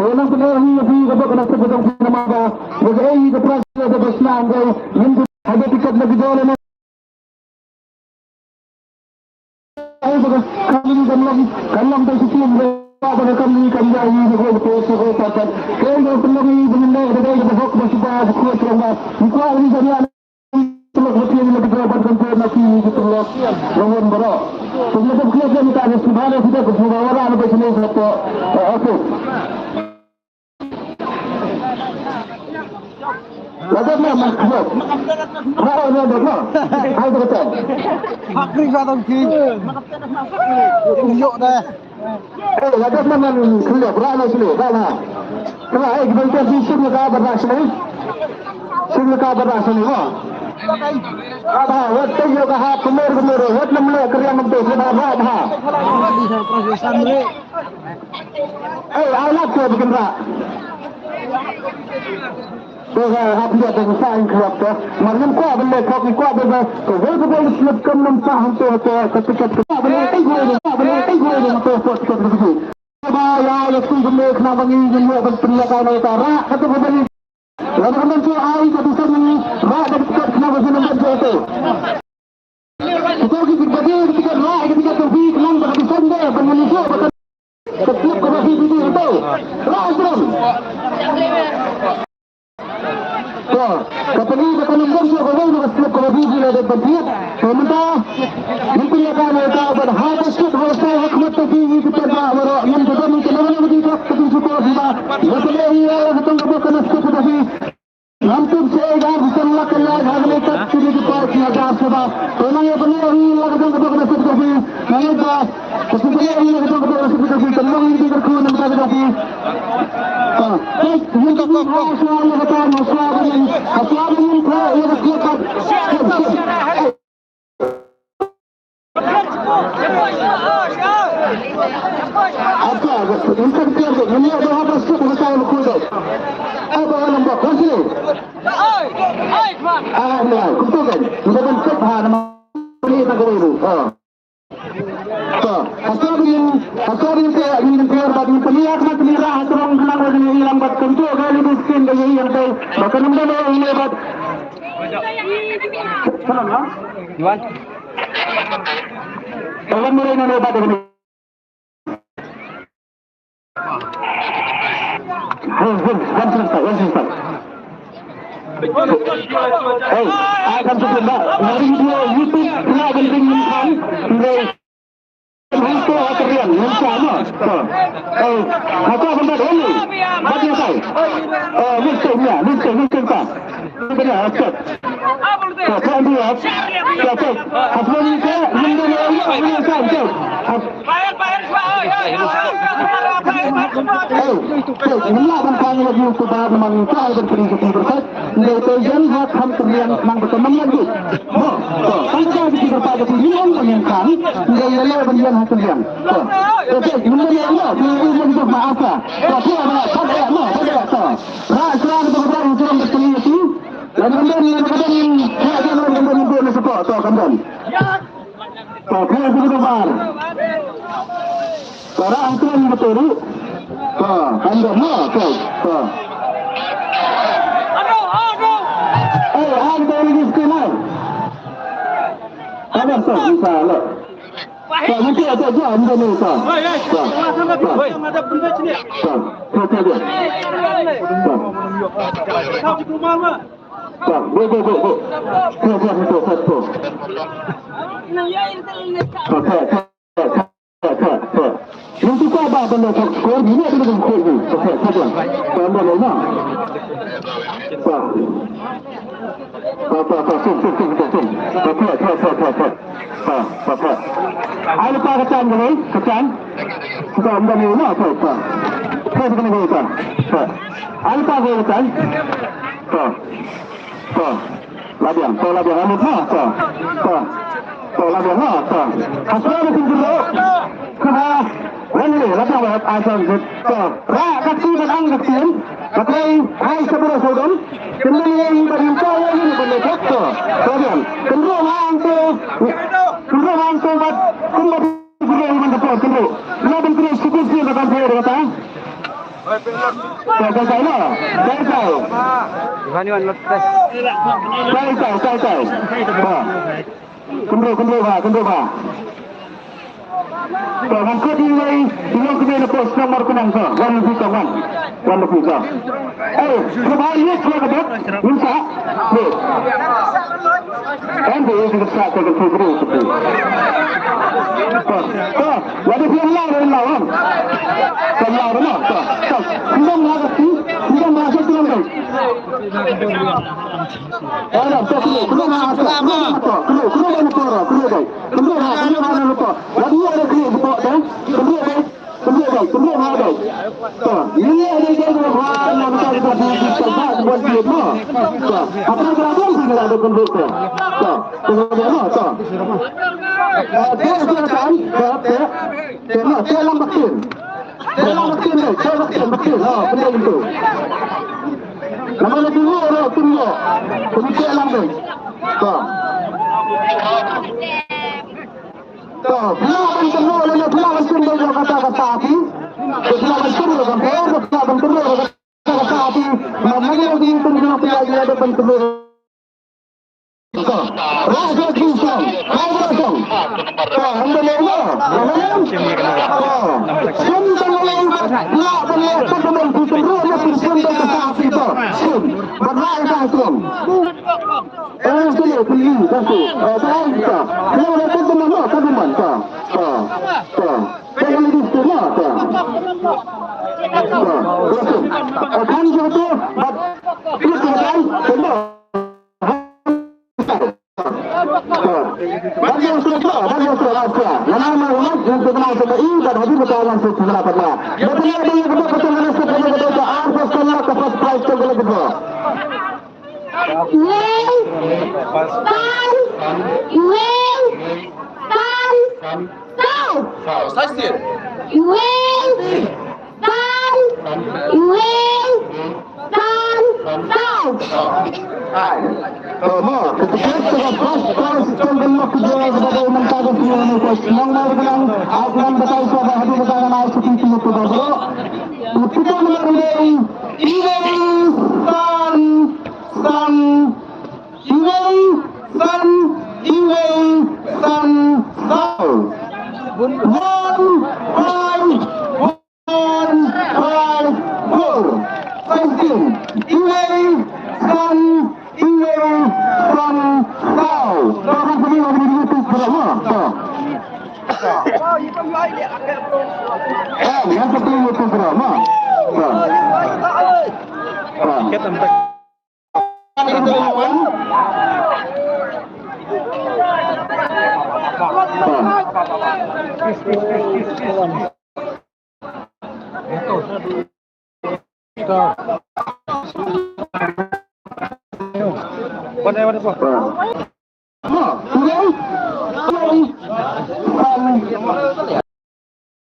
ولم تلاقي في قبل أن تبدأ في الماضي وجاي تبرز بسنان جاي من هذا تكتب بدولة كلام تسيطين pada kami kembali dengan kesehatan. Kalau kembali dengan dari bahok masih kuat lama. Jika ini jadi telah berjaya lebih dapat kontrol nasi itu loh. Lawan berat. Sebelum kita kita ada sebenarnya kita kesulitan ada begini satu. Okey. Lajar ni macam. Mana ada dah? Hai betul. Fakri kata begini. Tunjuk dah. Lajar mana ni? Sudah berapa sudah? Berapa? Kalau kita pergi sini ke Bandar Seni. Sini ke Bandar Seni, wah. Ada, waktu juga hak kemer, waktu namanya kerja nanti sudah berapa? Alat tu bikin tak? Hati ada usaha kerap tu. Macam kau benda kau benda. Kau boleh selipkan nampak hantu ketika kau benda tu tu tu. Ya, itu benda kenapa ni semua berperilakan utara. Satu benda. Lalu kemudian tu air tu sini. Rak dari kenapa sini nampak tu. Kita ketika rak ketika tu kenapa di sana pengeluh betul. Setiap kau itu. Rak terus. Kapali kapali kerja kau juga setiap kau biji ada berdiat. Sementara mungkin akan mereka berhati sikit bersama hikmat tinggi kita bahawa yang juga mungkin orang begitu cukup juga. Betul ia betul betul kena sikit tadi. Hampir saya bukan lakukan hal itu tidak dipakai ada sebab. Orang yang benar ini lakukan betul kena sikit tadi. Mereka sebenarnya ini betul betul kena sikit tadi. Tolong ini berkuat nampak tadi. Untuk masalah betul masalah ini, masalah ini kau yang berkuat. Apa? Untuk kerja ini ada apa sih masalah berkuat? Apa yang nampak? Kasih. Nah, kutukan. Kita kan cepat nama ini tak boleh. Asal ini keluar bagi peniak macam ni lah. Terang kenal dengan ini lambat tentu kali miskin dengan yang tu. Bahkan mana ini lambat. Salam lah. Juan. Orang mulai nak lambat dengan. One second. Hey, akan terjebak. Hari dia YouTube telah berlindungan dengan hantu akhirnya bersama. Apa benda ini? Bagi saya. Mungkin tak. Benar, acap. Kau dia. Acap. Apa ni ke? Benda ini acap. Inilah bangkang lagi untuk bahan memangkal berperi berkat. Netizen hak ham terliang mang berkembang lagi. Tangkap di berpada pilihan menyangkan gaya bagian hak terliang. Okey, kemudian di untuk maasa. Tapi ada. Rasa berbeda untuk berperi itu. Dan kemudian hak yang memberi support atau kemudian. Okey, begitu bar. Para angkat yang betul. Anda okey. Ada ini sekarang. Ada tak bisa lah. Nanti ada jam dah ni tak. Ada benda sini. Tak ada. Kau di rumah mah. Go. Satu. Untuk apa benda skor ini ada dengan skor ni. Satu. Tambah mana? Apa. Ada apa kecan ni? Kecan. Kita ambil ni lah. Apa. Saya kena buat. Ada apa kecan? Labian amat lah. Labian lah. Asal mungkin dulu. Kena. Ini labian buat asal. Rakyat dan anggap sih. Pakai hai sebelah saudara. Kemudian berincang ini benda tu. Kemudian kendaraan tu buat kembali ke mana tu. Lalu terus sikit akan saya kata. Cai lah. Cai. Iwan lepas. Cai. Kendro ba. Jangan kau tinggal kena pos nomor kenang kau. Wan lebih kau. Kembali ke dekat. Minta. Kan dia sudah start dengan program itu. Ada yang lawan. Kalau mana? Tidak mengerti lagi. Ada keluar. Kemudian ada. Ini ada yang mencari tempat buat dia. Apa yang tidak ada komputer. Kemudian apa? Dalam mesin. Benar itu. Nama lagi orang tunggu. Kemudian lambat. Pelawan penuh kata-kata api. Pelawan penuh kata-kata api. Namanya lagi tunggu lagi ada penuh. Raja Krisam, anda lewat. Bagi yang sudah nama umat yang terkenal PKI dan hadir berkawan setelah pada. Betul ada yang kedua pertanyaan setelah kedua arus setelah ke first prize kedua kedua. Ketika terlepas sistem gemuk kedua sebagai mentara Indonesia yang menggunakan aturan betul sebagai hadir berkawan air seperti itu dulu. Kita mengenai yang seperti itu drama.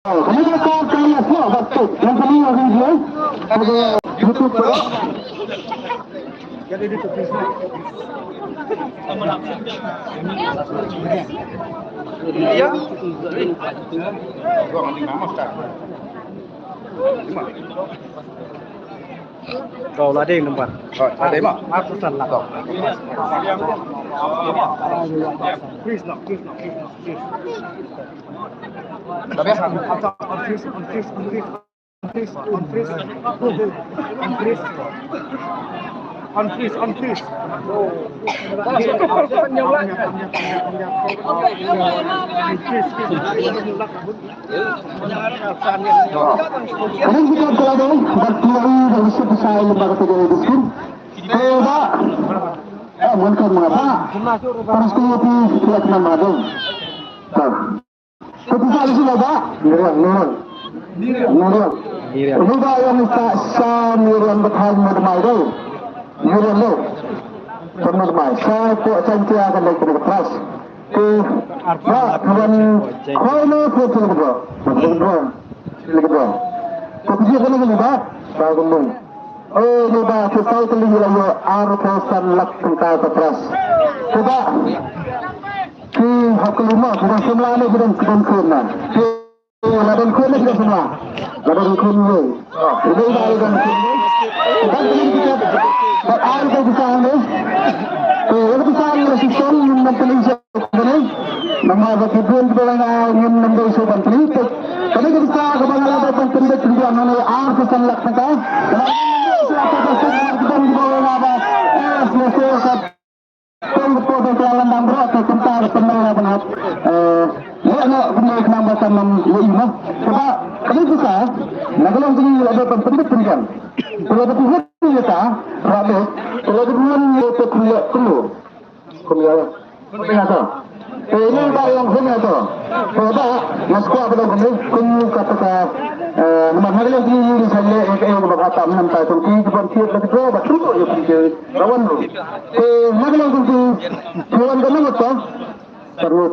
Kemudian kau kaya semua betul. Yang kedua video ada YouTube. Jadi di YouTube. Iya. Gua nggak mau sekarang. Kau lah deh nomor. Ada mak. Aku salah kau. Please no. Tapi on freeze. Kami kita telah berkelahi dari sebesar lembaga tegak diskun. Tidak. Mungkin mengapa? Harus kemudian tidak memadai. Ketika di sini ada Miriam. Juga yang minta Miriam berhal merdmai tu. Miriam tu. Merdmai. Saya pun cantik akan naik ke kelas. Kawan pun kedua. Tapi dia kena juga. Saya gendung. Juga kita terlihat lagi arus lak tentang kelas. Coba. Hak kelima, bukan semua ini bukan kena. Ladan kena tidak semua. Laban kun ni. Ini dah kan kun ni. Dan kita dah ada kita ni. Itu kita ni sistem Malaysia ni. Nama berkebun kita yang menjadi sebuah politik. Kalau kita kebanyakan ada pentingnya juga mana artisan laksana. Siapa kita di bawah apa? Selesai. Untuk jalan dan berat tentang pendengar benar. Nak benar nama sama ini. Sebab kalau kita nak kalau kita ada pendidikan, kalau kita kita ada, kalau kita kuliah. Ini yang punya tu. Sebab sekolah pada kun kata mana lagi saya yang berkata menampak tu kita pun lagi tu betul tu kita rawan tu. Mana lagi tu kawan kami tu terus.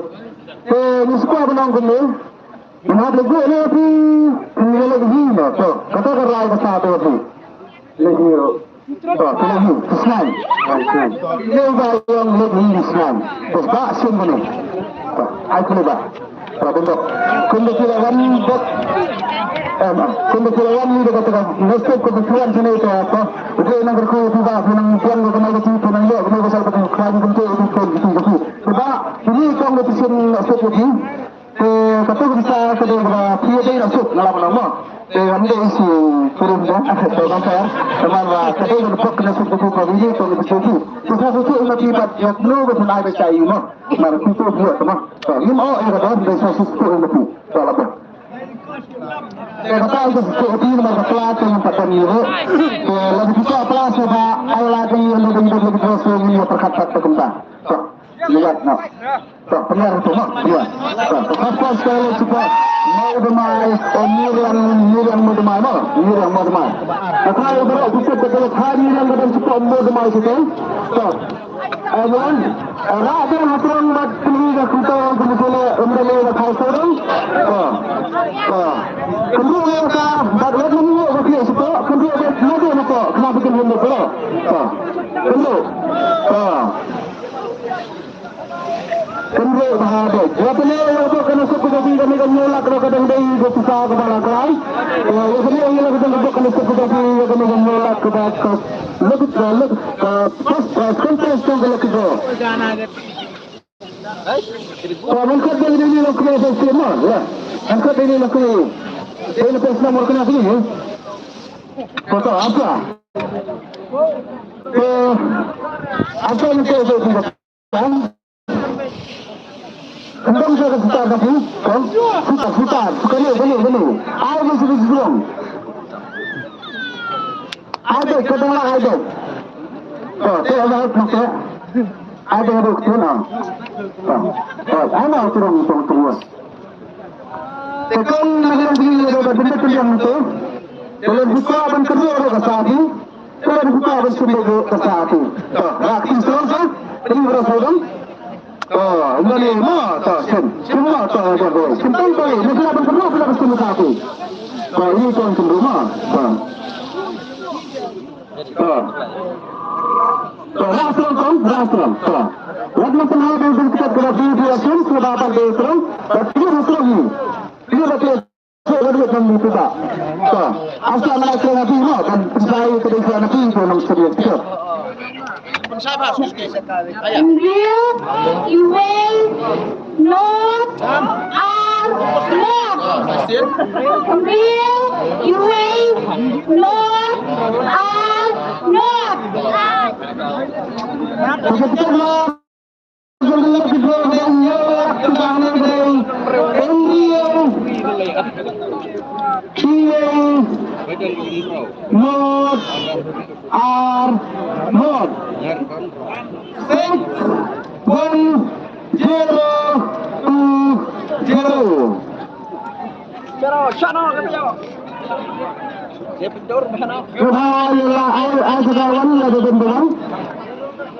Sekolah pada kami mana lagi ni lagi tu kata kerai besar tu lagi. Lagi Islam. Ini yang lagi Islam. Sebab sini. Aku ni bah. Kalau kundi kilawan bot, kundi kilawan ni dekat dekat nasib kebetulan sini itu apa? Itu yang berku juga, yang tuan kita nak itu tuan dia, kita pasal betul kerana bentuk itu gitu. Sebab ini kau mesti sini nasib lagi. Kata kita kedua dia nasib nama. Anda isi turun dah, orang saya, teman wah, saya ini bukan kena sebut kau ini kau lebih cuci. Kita itu umat kita yang belum benar baca ini, mari kita buat sama. Ini mau yang ada di sosial media itu, kalau apa? Kata itu seperti ini masa kelas yang pada minggu, lagi kita kelas sebab awal lagi yang lebih terus ini perkata terkembang. Lihat nak, benar itu mak, dia. Apa sekali cepat. Mau demai, miriam mau demai, miriam mau demai. Kalau berat kita betul hari yang kadang cepat mau demai situ. Awan, ada haturan buat pilihan kita kemudian umrah kau sorong. Kemudian kita buat lagi ni okey situ. Kemudian lagi apa? Kenapa kita belum bergerak? Kemudian. Kemudian bahagia. Apa ni? Apa kena suku jadi kami menolak kalau kadang day susah kepala kerai. Apa ni? Yang kita nak kena suku jadi kami menolak kepada lebih kontes tu kalau kita. Mungkin dia ini nak kena sistem ya. Mungkin ini nak kena. Ini pesta mau kena sini. Foto apa? Apa yang kita lakukan? Kendang saya kesukaan tapi, kan? Sutar. Sekali. Air masih belum. Ada, kedengar ada. Tu ada macam. Ada tu na. Ana turun terus. Tekan negara ini ada benda yang itu. Kalau buka akan kerja ada kesati. Kalau buka akan kerja kesati. Rakti terus. Ini berapa? Ini mata semua tak ada. Sempurna kali. Mesti abang perlu kita bertemu satu. Ini tuan rumah. Rastram. Lagi penhal dengan kita berada di atas sebab apa dia terang. Tapi rastram ini. Dia betul. Saya macam itu tak. Asal mereka nanti dan saya kedua nanti itu nama serius kita. Will, you will not are not. Will, you will not are not. Not are not. 6, 1, 0, 2, 0. Dia pendur mana? Alhamdulillah, aku kawan ada benturan.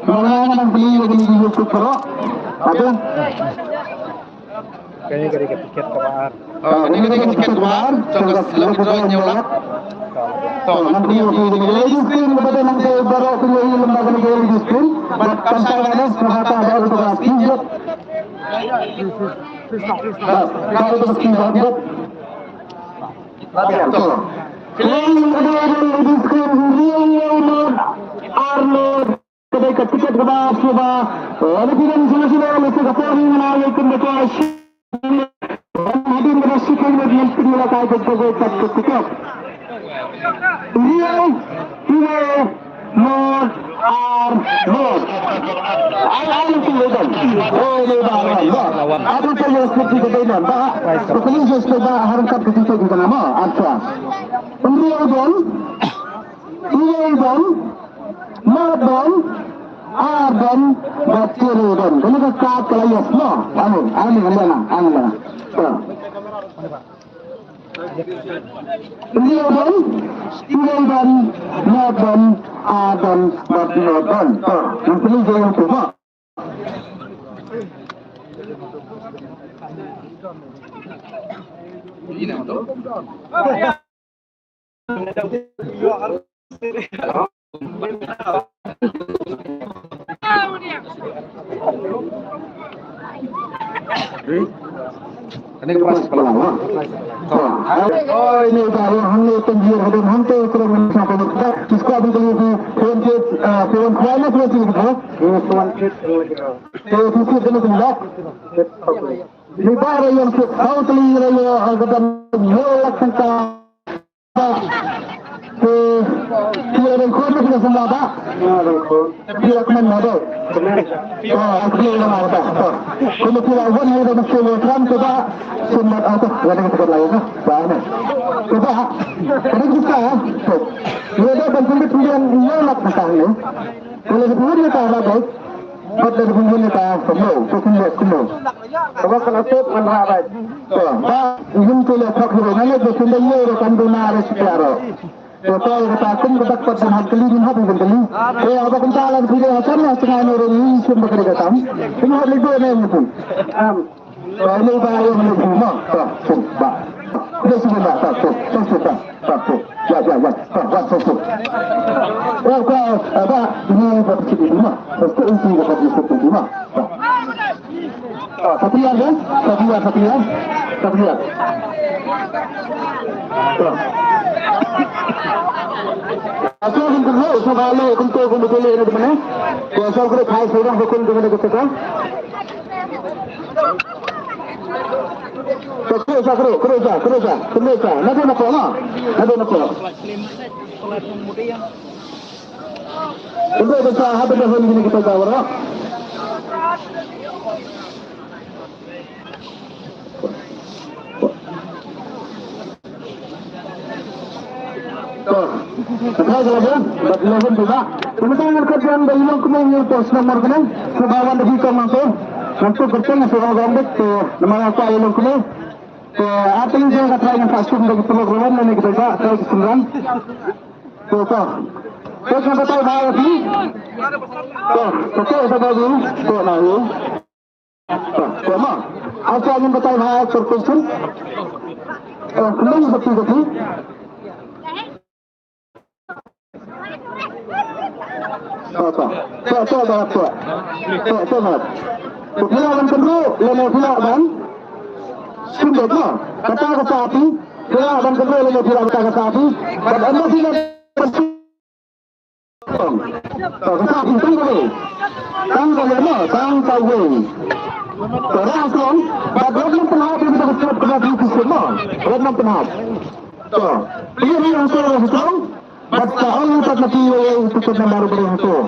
Orang yang beli di YouTube Pro. Apa? Kayaknya dari tiket keluar. Ini tiket keluar. Coba kita nyolak. Nanti di screen kepada nanti baru pilih lembaga negara di screen. Tanpa ada kata ada untuk pinjat. Kalau itu pinjat. Tiket kepada Siva, Lebanon Solusi Singapore mengalami kemenangan. Hadir menyaksikan dengan kedua kali berdebat tiket. Real, North, North. Alam kemudian. Oh, lebaran. Apa saja seperti kemudian. Bah, kemudian sesuatu harangkat ketika kita nama. Apa? Real, North, Ardan, Batirudan. Ini kesat kelayas, no? Amin. Real, Northern, Ardan, Batirudan. Yang ini jangan lupa. Ini untuk. Ini keras kepala. Oh, ini baru hanya tinggi dan hantu kurang sampai dekat. Sekolah begini di film kuala seperti itu. Ini baru yang tahu telinga yang agak melak tentang. Dia dan korban sudah semua tak? Dia kemana ada? Aku dia yang ada. Kalau tidak pun dia dah mesti lepas tu tak? Semua ada. Ada yang terlalu lain. Banyak. Coba. Kalau kita, dia dah penting yang nak makan ni. Kalau kita tak ada, buat dari pembeli tak semua. Semua. Kalau kalau tu mana ada? Tak. Ini tu lepas kita ni tu sudah ni kan benar sekarang. Betul, kita dapat sangat kelihatan hati kembali. Apa kentalan video acaranya setengah orang ini semua kerja tam. Ini hal itu yang itu. Ini bahaya menurut semua. Bah. Ini semua tak. Ya. Kalau apa ini dapat cerita lima. Pasti ini dapat cerita lima. Satria kan? Satria. Asal kita tahu sebalik untuk boleh ini di mana? Asal kita khai seorang hukum di mana kita kan? Kerja. Nanti nak apa? Untuk kita habis dah ini kita tahu lah. Saya jalan, berjalan juga. Kemudian kerjaan dari yang kemudian pos nomor kena, sebawan lebih masuk. Nanti bertemu seorang gambit tu, nama aku ayam kemudian. Apa yang saya katakan yang fasum dari program ini kita tak saya kesimpulan. Betul. Terus kita tahu bahawa ini. Betul betul betul nahu. Sama. Apa yang betul bahawa terkusun. Kemudian betul. Pilihan kedua, lama pula kan? Sumber lah. Kata api. Pilihan kedua lama pula kata api. Dan anda tidak bersih. Kata api tanggal. Tanggal lama, tanggal. Terangkan. Bagaimana penahap yang kita bersiap kepada itu semua? Bagaimana penahap? Pilih yang saya beritahu. Basta orang tak nanti yang tutup nomor berhentu.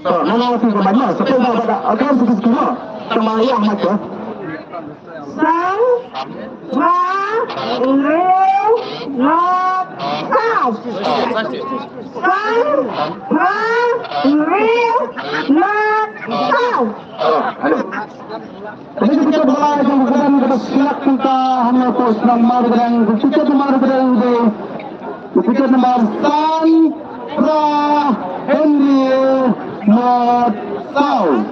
Mana nanti kemana? Setelah pada akan tutup semua. Sama yang macam. Sang, ma, real, not, south. Sang, ma, real, not, south. Jadi kita berlaku kemudian kita siap kita hanya pos nomor berang. Kita nomor berang itu. Tiket nomor Sandra Henry North South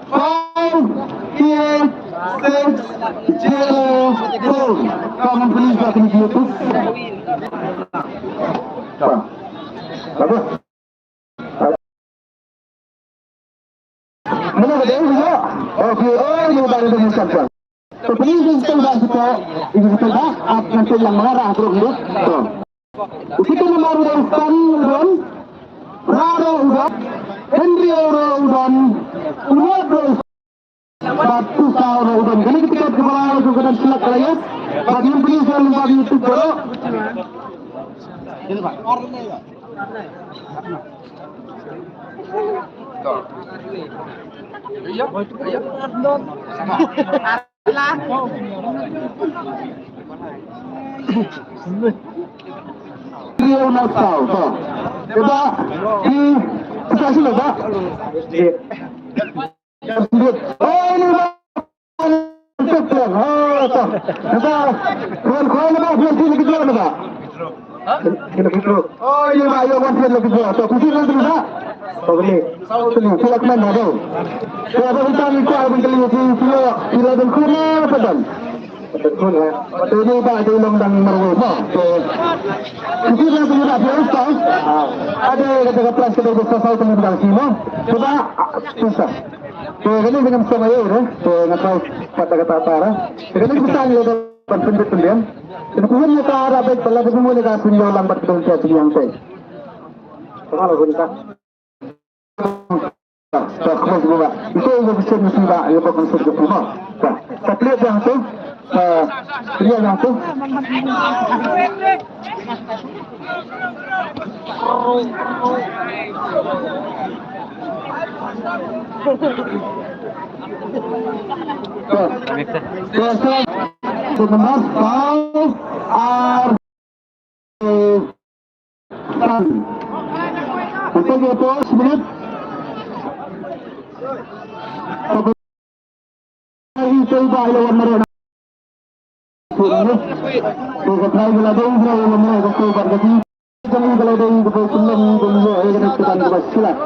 5860. Kamu please datang di YouTube. Bagus. Mana ada dia? Okey, ini baru dengan siapa? So, please stand po. Stand at nanti yang mengarah bro. So, kita nomor Stan Udon, Raro Udon, Henry Udon, Unodo Batu Sauro Udon. Kali kita kepala juga dan silap kalian. Bagi yang beli saya lembah YouTube bro. Ini Pak. Dia nak tahu, coba di kasih loh, Pak. Oh ini Pak. Oh, tak. Nampak? Kau nampak dia sini kita nampak. Kita kita. Oh ini Pak, yang wanita lagi tu. So kusir nanti Pak. Oh boleh. Silakan mana tu? Siapa kita ni kau abang kali ni sila dan kuna apa dan? Betul ya. Betul ni Pak di longdang merwah. So kusir nanti kita biasa. Ada kata-kata plus kita bisa tahu tentang sini. Coba susah. So kami dengan sama ya, so ngapain kata-kata apa? Kami bisa lihat pendidikan. Kemudian kita ada baik pala semua ni kan punya lambat betul saya yang saya. Kalau kita tak kemas juga. Itu yang bisa mesti ya bukan saja semua. Tapi yang tu, yang tu. Sebenarnya kau untuk itu sebenarnya itu bahaya mereka. Jika try berada di dalam mereka kau berjadi jangan kalau ada yang berpuluh puluh orang yang sedang bersilat.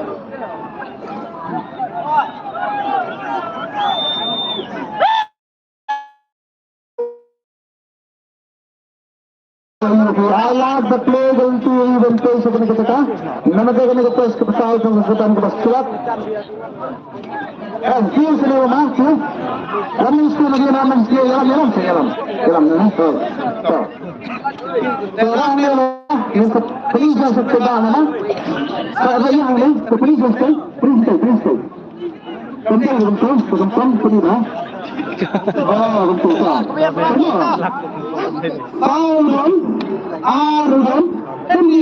Allah betul betul betul sebenarnya kita. Nama kita ni kita sepasal dengan sedang bersilat. Sih selalu masih. Kami sudah lagi nama sih jalan. So orang ni yang perisai sekedar mana? Kalau yang ni perisai. Betul. Oh betul. Udon,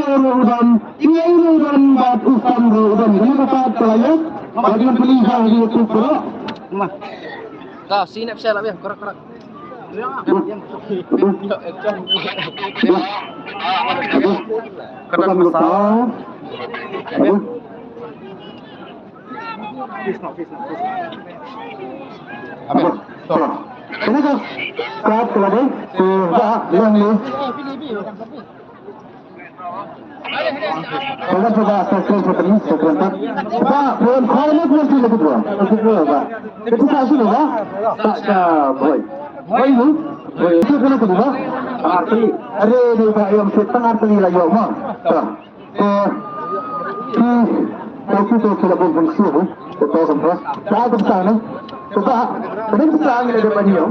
Udon, Udon, Udon, Batu Samro Udon. Ini kata pelayan. Bagian pelisah di YouTube bro. Kau sinap saya lah, korak. Bukan besar. Apa? Kenapa? Kat kelade. Yang ni. Kalau coba sesuatu seperti ini, Pak, belum kau ni belum sila kedua. Pak. Itu kasih tu, Pak. Boy ni. Itu kena kedua. Arti. Ada ni Pak yang setengah arti lagi orang. Kalau kita sudah berfungsi, kita sempat. Saya tu sana. Coba, kita sekarang ada banyak.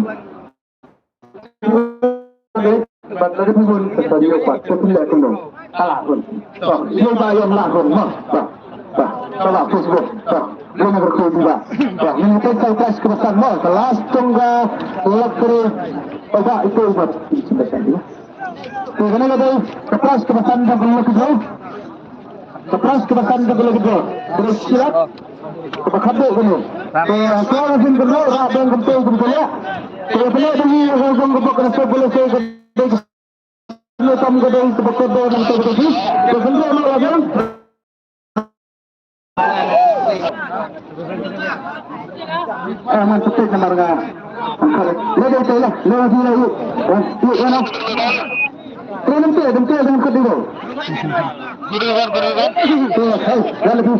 Ba't lagi pun sa iyo pa, sa pila ko nung kalakon. Yung bayang lakon mo. Sa Facebook. Yung nag-record ba? Yung ito sa kebasan mo. Sa last kong luxury. Baba, ito ba? Kaya na daw, sa plus kebasan na gulo ko. Sa plus kebasan na gulo ko. Terus silat. Kapakado ko nung. Kaya kaya rin ko nung, rabang kapag ko nung. Kaya pala dali yung kapag ko na sa gulo ko. Kalau kamu kedai sebetul dan terjadi, sebenarnya apa lagi? Mantap tu kemarga. Lagi tu lah, lagi yuk. Yuk mana? Tolong tu, dengan kedua. Dah lagi.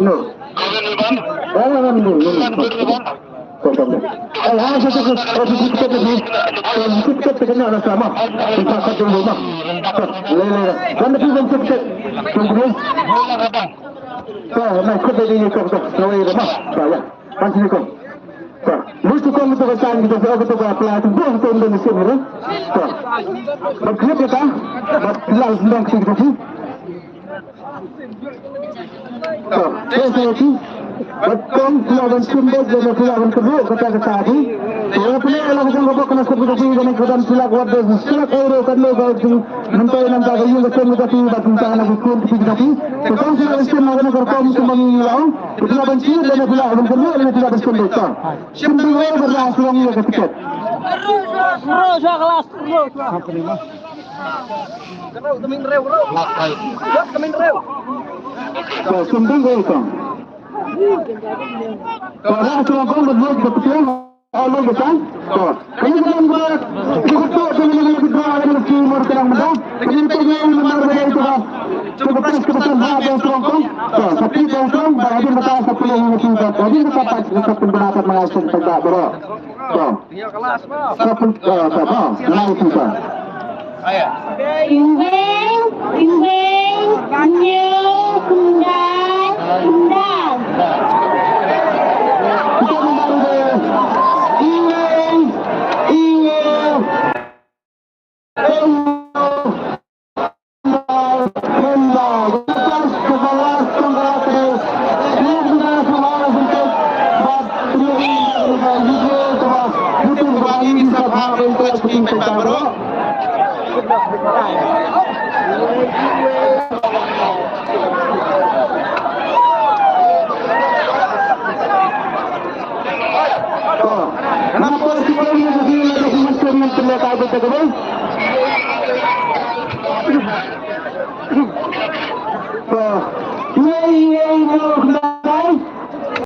No. Kita kena ada sama. Kita satu rumah. Lele. Kan tu pun kita. Tunggu. So, nak kita ini kau tu. Lele rumah. Saya. Panci kau. Gusto ko ito kasahan kita sa ito ka pelatih buang sa Indonesia ni. Magkaya kita, magkilal sedang kita sih. Saya sih, betul pelawan sumber dan pelawan kedua kata tadi. Kalau punya lakukan apa kena seperti ini dengan keadaan silak wadah silak euro kan lo kalau tu mentai nampak kayu betul kita sih batu tangan aku kun kita sih. Betul sih kalau sih nak kerja untuk mengilau, pelawan sih dan pelawan kedua ini tidak bersumber tak. Sumber berlangsung ini ketika. Terus kelas terus. Sampai lima. Kerau temin rew bro. Buat temin rew. Sumber itu. Kalau sudah kau berdua ketika Allah betul. Kalau kita buat kita dengan kita ada timur terang muda. Kita yang benar itu dah. Cukup kebetulan ada serongkong. Tapi serongkong bagi kita sepuluh kita. Jadi kita dapat pendapat mengasih tegak bro. Dia kelas bro. Menang kita. Kenapa sih kalau ini masih terlihat ada